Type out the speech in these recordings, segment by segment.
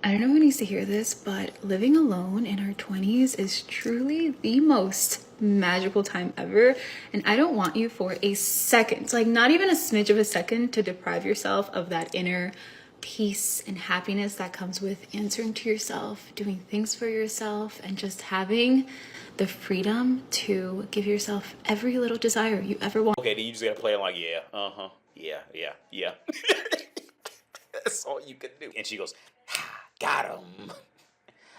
I don't know who needs to hear this, but living alone in our 20s is truly the most magical time ever. And I don't want you for a second, like not even a smidge of a second, to deprive yourself of that inner peace and happiness that comes with answering to yourself, doing things for yourself, and just having the freedom to give yourself every little desire you ever want. Okay, then you just gotta play it like, yeah, yeah. That's all you can do. And she goes, got him.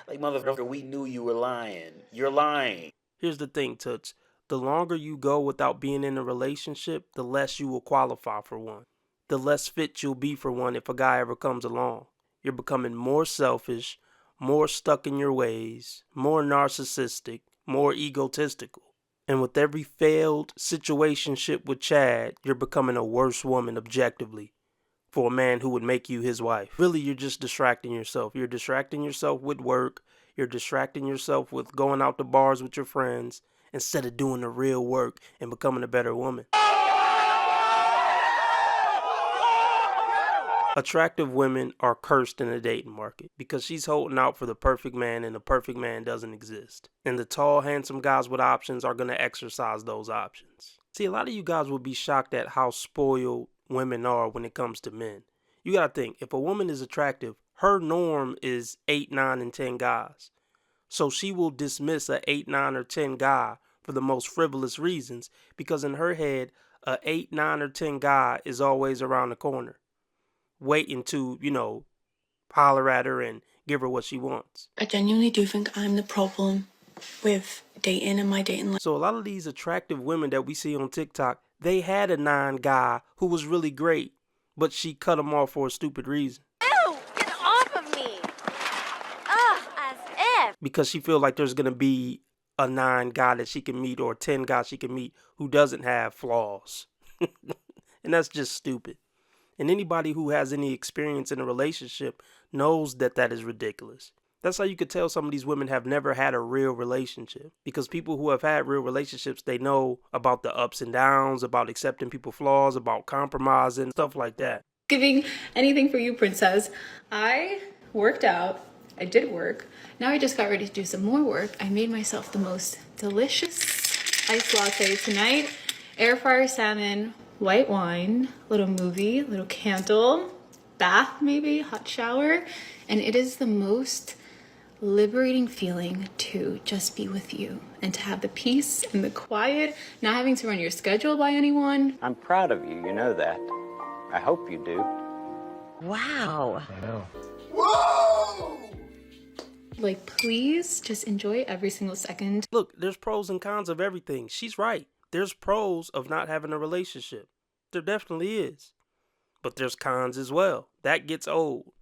Like, motherfucker, we knew you were lying. You're lying. Here's the thing, Toots. The longer you go without being in a relationship, the less you will qualify for one. The less fit you'll be for one if a guy ever comes along. You're becoming more selfish, more stuck in your ways, more narcissistic, more egotistical. And with every failed situationship with Chad, you're becoming a worse woman objectively for a man who would make you his wife. Really, you're just distracting yourself. You're distracting yourself with work. You're distracting yourself with going out to bars with your friends instead of doing the real work and becoming a better woman. Attractive women are cursed in the dating market because she's holding out for the perfect man and the perfect man doesn't exist. And the tall, handsome guys with options are going to exercise those options. See, a lot of you guys will be shocked at how spoiled women are when it comes to men. You got to think, if a woman is attractive, her norm is 8, 9, and 10 guys. So she will dismiss a 8, 9, or 10 guy for the most frivolous reasons because in her head, a 8, 9, or 10 guy is always around the corner, waiting to, holler at her and give her what she wants. I genuinely do think I'm the problem with dating and my dating life. So a lot of these attractive women that we see on TikTok, they had a 9 guy who was really great, but she cut him off for a stupid reason. Ew, get off of me. Ugh, as if. Because she feels like there's going to be a 9 guy that she can meet or a 10 guy she can meet who doesn't have flaws. And that's just stupid. And anybody who has any experience in a relationship knows that that is ridiculous. That's how you could tell some of these women have never had a real relationship. Because people who have had real relationships, they know about the ups and downs, about accepting people's flaws, about compromising, stuff like that. Giving anything for you, princess. I worked out. I did work. Now I just got ready to do some more work. I made myself the most delicious iced latte tonight. Air fryer salmon, white wine, little movie, little candle, bath maybe, hot shower. And it is the most liberating feeling to just be with you and to have the peace and the quiet, not having to run your schedule by anyone. I'm proud of you, you know that. I hope you do. Wow. I know. Whoa! Like, please just enjoy every single second. Look, there's pros and cons of everything. She's right. There's pros of not having a relationship. There definitely is. But there's cons as well. That gets old.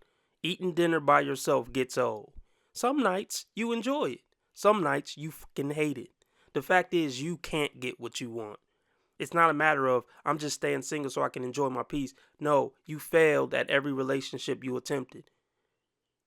Eating dinner by yourself gets old. Some nights you enjoy it. Some nights you fucking hate it. The fact is you can't get what you want. It's not a matter of I'm just staying single so I can enjoy my peace. No, you failed at every relationship you attempted.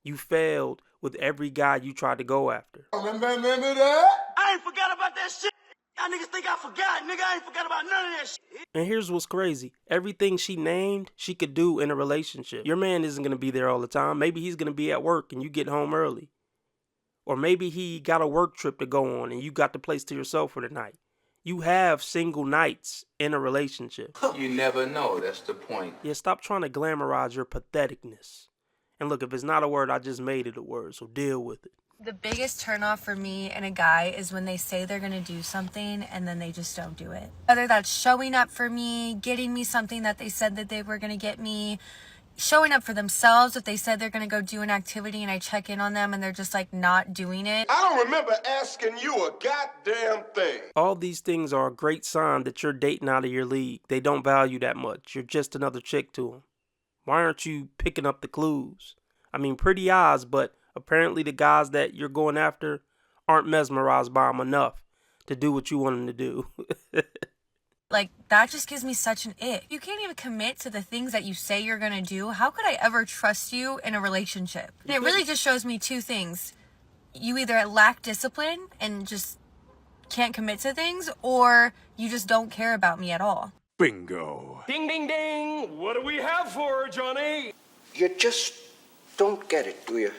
You failed with every guy you tried to go after. Remember that? I ain't forgot about that shit. Y'all niggas think I forgot. Nigga, I ain't forgot about none of that shit. And here's what's crazy. Everything she named, she could do in a relationship. Your man isn't going to be there all the time. Maybe he's going to be at work and you get home early. Or maybe he got a work trip to go on and you got the place to yourself for the night. You have single nights in a relationship. You never know. That's the point. Yeah, stop trying to glamorize your patheticness. And look, if it's not a word, I just made it a word, so deal with it. The biggest turnoff for me and a guy is when they say they're going to do something and then they just don't do it. Whether that's showing up for me, getting me something that they said that they were going to get me, showing up for themselves if they said they're going to go do an activity and I check in on them and they're just like not doing it. I don't remember asking you a goddamn thing. All these things are a great sign that you're dating out of your league. They don't value that much. You're just another chick to them. Why aren't you picking up the clues? I mean, pretty eyes, but apparently the guys that you're going after aren't mesmerized by them enough to do what you want them to do. Like, that just gives me such an ick. You can't even commit to the things that you say you're going to do. How could I ever trust you in a relationship? And it really just shows me two things. You either lack discipline and just can't commit to things, or you just don't care about me at all. Bingo. Ding, ding, ding. What do we have for her, Johnny? You're just don't get it, do you?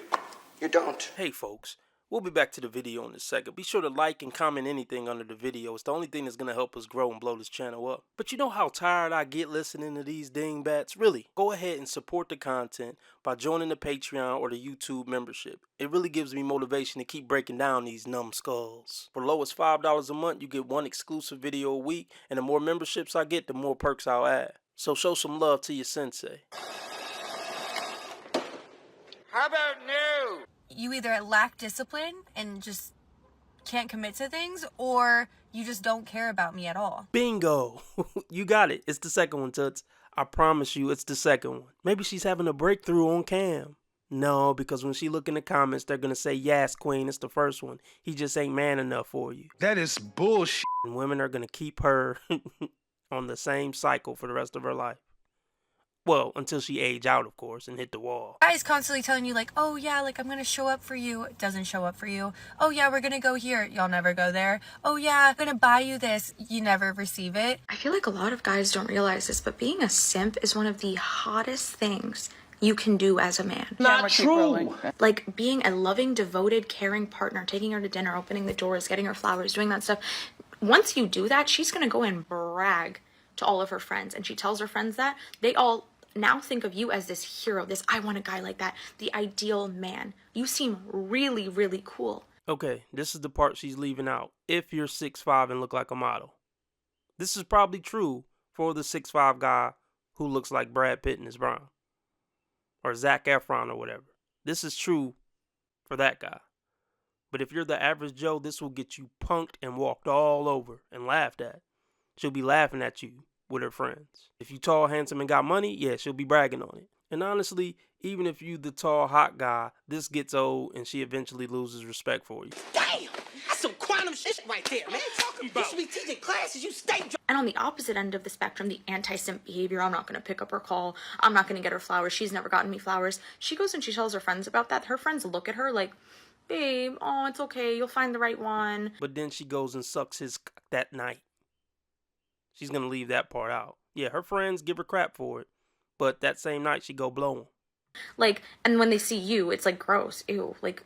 You don't. Hey folks, we'll be back to the video in a second. Be sure to like and comment anything under the video. It's the only thing that's going to help us grow and blow this channel up. But you know how tired I get listening to these dingbats? Really, go ahead and support the content by joining the Patreon or the YouTube membership. It really gives me motivation to keep breaking down these numbskulls. For low as $5 a month, you get one exclusive video a week, and the more memberships I get, the more perks I'll add. So show some love to your sensei. How about no? You either lack discipline and just can't commit to things, or you just don't care about me at all. Bingo! You got it. It's the second one, Toots. I promise you it's the second one. Maybe she's having a breakthrough on cam. No, because when she look in the comments, they're going to say, yes, queen, it's the first one. He just ain't man enough for you. That is bullshit. And women are going to keep her on the same cycle for the rest of her life. Well, until she age out, of course, and hit the wall. Guys constantly telling you like, oh yeah, like I'm gonna show up for you. It doesn't show up for you. Oh yeah, we're gonna go here. Y'all never go there. Oh yeah, I'm gonna buy you this. You never receive it. I feel like a lot of guys don't realize this, but being a simp is one of the hottest things you can do as a man. Not true. Like being a loving, devoted, caring partner, taking her to dinner, opening the doors, getting her flowers, doing that stuff. Once you do that, she's gonna go and brag to all of her friends, and she tells her friends that they all now think of you as this hero, this I want a guy like that, the ideal man. You seem really, really cool. Okay, this is the part she's leaving out. If you're 6'5" and look like a model. This is probably true for the 6'5" guy who looks like Brad Pitt in his brown. Or Zac Efron or whatever. This is true for that guy. But if you're the average Joe, this will get you punked and walked all over and laughed at. She'll be laughing at you with her friends. If you tall, handsome, and got money, yeah, she'll be bragging on it. And honestly, even if you the tall, hot guy, this gets old and she eventually loses respect for you. Damn, that's some quantum shit right there, man. Talking about. You should be teaching classes. You stay. And on the opposite end of the spectrum, the anti-simp behavior, I'm not going to pick up her call, I'm not going to get her flowers, she's never gotten me flowers. She goes and she tells her friends about that. Her friends look at her like, babe, oh, it's okay, you'll find the right one. But then she goes and sucks his cock that night. She's going to leave that part out. Yeah, her friends give her crap for it. But that same night, she go blow 'em. Like, and when they see you, it's like gross. Ew, like,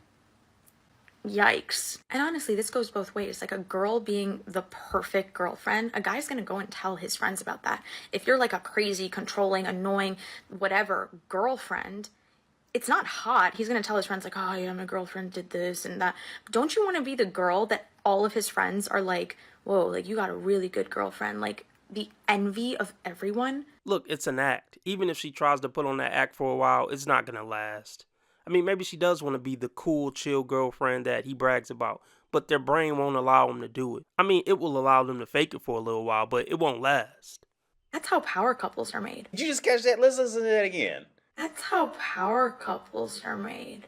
yikes. And honestly, this goes both ways. Like a girl being the perfect girlfriend, a guy's going to go and tell his friends about that. If you're like a crazy, controlling, annoying, whatever girlfriend, it's not hot. He's going to tell his friends like, oh yeah, my girlfriend did this and that. Don't you want to be the girl that all of his friends are like, whoa, like you got a really good girlfriend, like the envy of everyone? Look, it's an act. Even if she tries to put on that act for a while, it's not going to last. I mean, maybe she does want to be the cool, chill girlfriend that he brags about, but their brain won't allow them to do it. I mean, it will allow them to fake it for a little while, but it won't last. That's how power couples are made. Did you just catch that? Let's listen to that again. That's how power couples are made.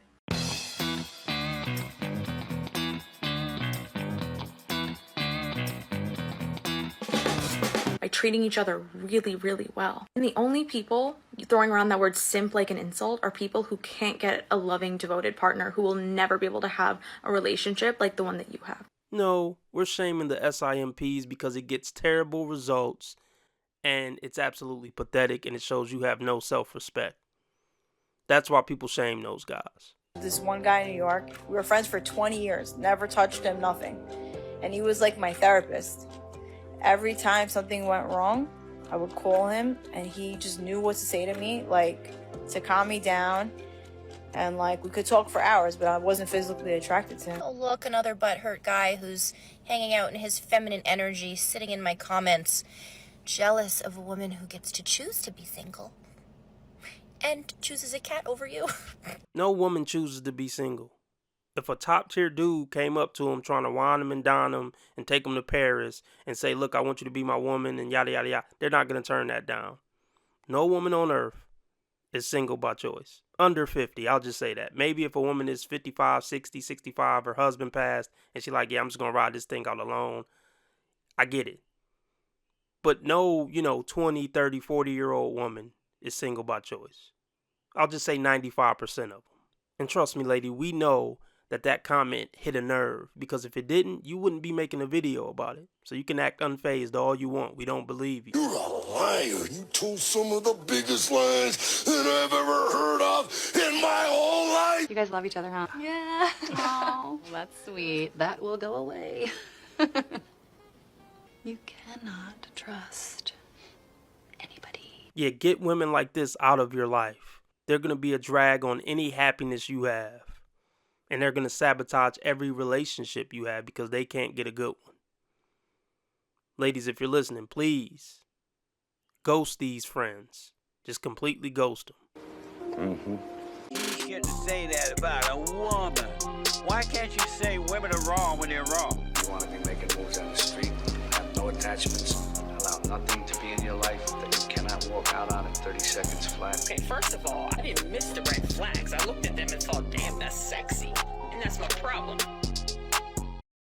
By treating each other really, really well. And the only people throwing around that word simp like an insult are people who can't get a loving, devoted partner, who will never be able to have a relationship like the one that you have. No, we're shaming the SIMPs because it gets terrible results and it's absolutely pathetic and it shows you have no self-respect. That's why people shame those guys. This one guy in New York, we were friends for 20 years, never touched him, nothing. And he was like my therapist. Every time something went wrong, I would call him and he just knew what to say to me, like to calm me down. And like we could talk for hours, but I wasn't physically attracted to him. Oh look, another butthurt guy who's hanging out in his feminine energy, sitting in my comments, jealous of a woman who gets to choose to be single and chooses a cat over you. No woman chooses to be single. If a top tier dude came up to him trying to wine him and dine him and take him to Paris and say, look, I want you to be my woman and yada, yada, yada, they're not going to turn that down. No woman on earth is single by choice. Under 50, I'll just say that. Maybe if a woman is 55, 60, 65, her husband passed, and she's like, yeah, I'm just going to ride this thing out alone. I get it. But no, 20, 30, 40-year-old woman is single by choice. I'll just say 95% of them. And trust me, lady, we know that comment hit a nerve, because if it didn't, you wouldn't be making a video about it. So you can act unfazed all you want. We don't believe you. You're a liar. You told some of the biggest lies that I've ever heard of in my whole life. You guys love each other, huh? Yeah. Oh, that's sweet. That will go away. You cannot trust anybody. Yeah, get women like this out of your life. They're going to be a drag on any happiness you have. And they're going to sabotage every relationship you have because they can't get a good one. Ladies, if you're listening, please ghost these friends. Just completely ghost them. You shouldn't say that about a woman. Why can't you say women are wrong when they're wrong? You want to be making moves down the street, have no attachments, allow nothing to be in your life that you cannot walk out on in 30 seconds flat. Okay, first of all, I didn't miss the red flags. I looked at them and thought, damn, that's sexy. And that's my problem.